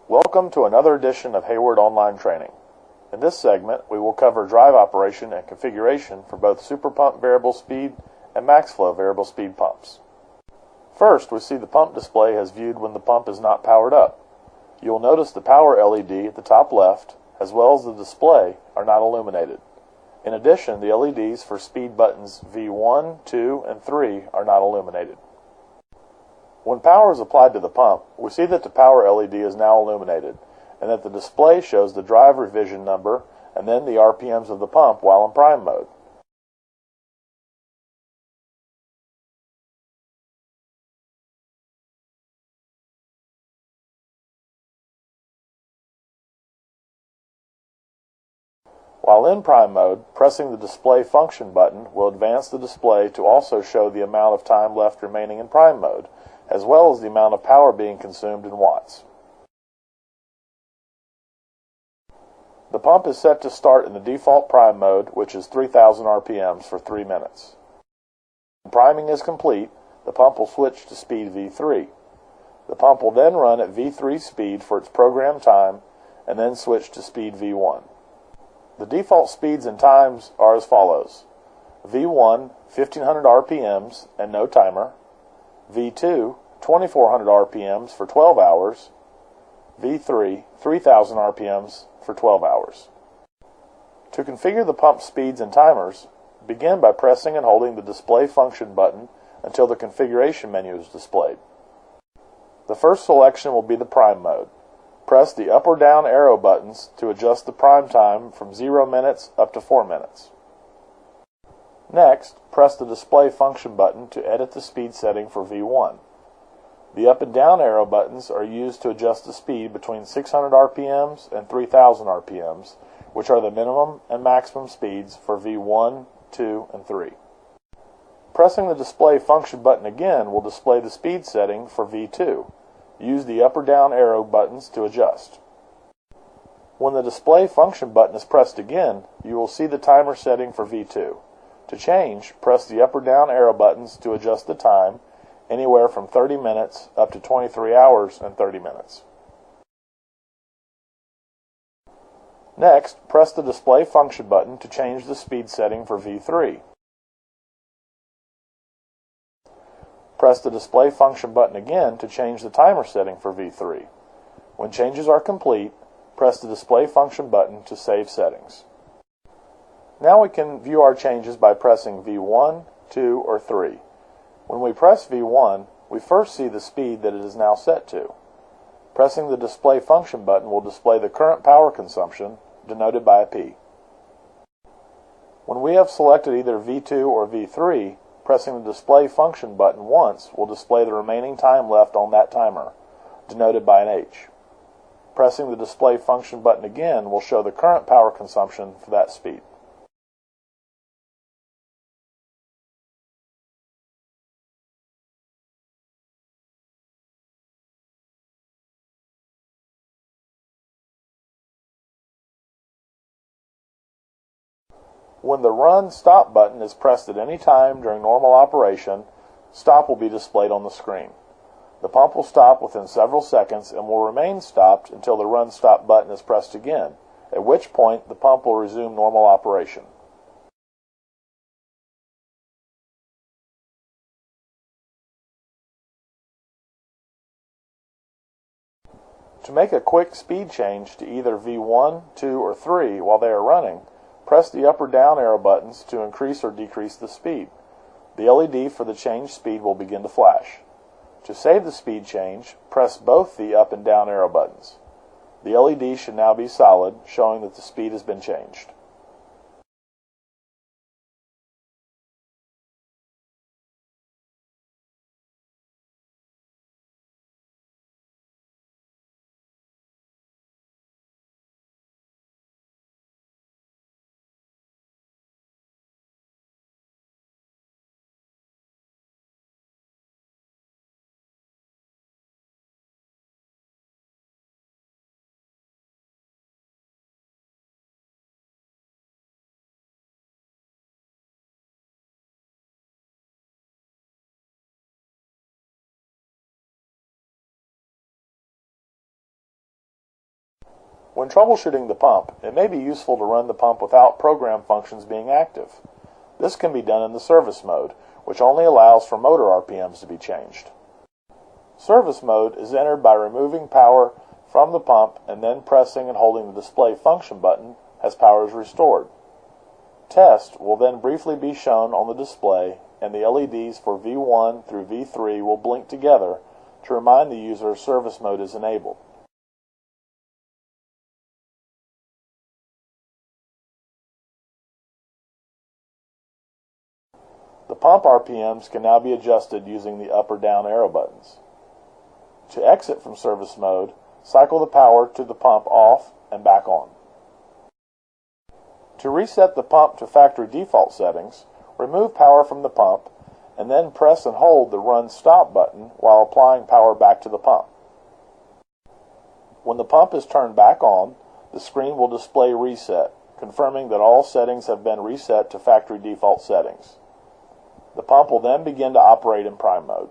Welcome to another edition of Hayward Online Training. In this segment, we will cover drive operation and configuration for both SuperPump variable speed and MaxFlow variable speed pumps. First, we see the pump display as viewed when the pump is not powered up. You will notice the power LED at the top left, as well as the display, are not illuminated. In addition, the LEDs for speed buttons V1, 2, and 3 are not illuminated. When power is applied to the pump, we see that the power LED is now illuminated, and that the display shows the drive revision number and then the RPMs of the pump while in prime mode. While in prime mode, pressing the display function button will advance the display to also show the amount of time left remaining in prime mode, as well as the amount of power being consumed in watts. The pump is set to start in the default prime mode, which is 3000 RPMs for 3 minutes. When priming is complete, the pump will switch to speed V3. The pump will then run at V3 speed for its programmed time and then switch to speed V1. The default speeds and times are as follows: V1, 1500 RPMs and no timer; V2, 2400 RPMs for 12 hours; V3, 3000 RPMs for 12 hours. To configure the pump speeds and timers, begin by pressing and holding the display function button until the configuration menu is displayed. The first selection will be the prime mode. Press the up or down arrow buttons to adjust the prime time from 0 minutes up to 4 minutes. Next, press the display function button to edit the speed setting for V1. The up and down arrow buttons are used to adjust the speed between 600 RPMs and 3000 RPMs, which are the minimum and maximum speeds for V1, 2, and 3. Pressing the display function button again will display the speed setting for V2. Use the up or down arrow buttons to adjust. When the display function button is pressed again, you will see the timer setting for V2. To change, press the up or down arrow buttons to adjust the time, anywhere from 30 minutes up to 23 hours and 30 minutes. Next, press the display function button to change the speed setting for V3. Press the display function button again to change the timer setting for V3. When changes are complete, press the display function button to save settings. Now we can view our changes by pressing V1, 2, or 3. When we press V1, we first see the speed that it is now set to. Pressing the display function button will display the current power consumption, denoted by a P. When we have selected either V2 or V3, pressing the display function button once will display the remaining time left on that timer, denoted by an H. Pressing the display function button again will show the current power consumption for that speed. When the Run Stop button is pressed at any time during normal operation, stop will be displayed on the screen. The pump will stop within several seconds and will remain stopped until the Run Stop button is pressed again, at which point the pump will resume normal operation. To make a quick speed change to either V1, 2, or 3 while they are running, press the up or down arrow buttons to increase or decrease the speed. The LED for the change speed will begin to flash. To save the speed change, press both the up and down arrow buttons. The LED should now be solid, showing that the speed has been changed. When troubleshooting the pump, it may be useful to run the pump without program functions being active. This can be done in the service mode, which only allows for motor RPMs to be changed. Service mode is entered by removing power from the pump and then pressing and holding the display function button as power is restored. Test will then briefly be shown on the display, and the LEDs for V1 through V3 will blink together to remind the user service mode is enabled. The pump RPMs can now be adjusted using the up or down arrow buttons. To exit from service mode, cycle the power to the pump off and back on. To reset the pump to factory default settings, remove power from the pump and then press and hold the Run Stop button while applying power back to the pump. When the pump is turned back on, the screen will display Reset, confirming that all settings have been reset to factory default settings. The pump will then begin to operate in prime mode.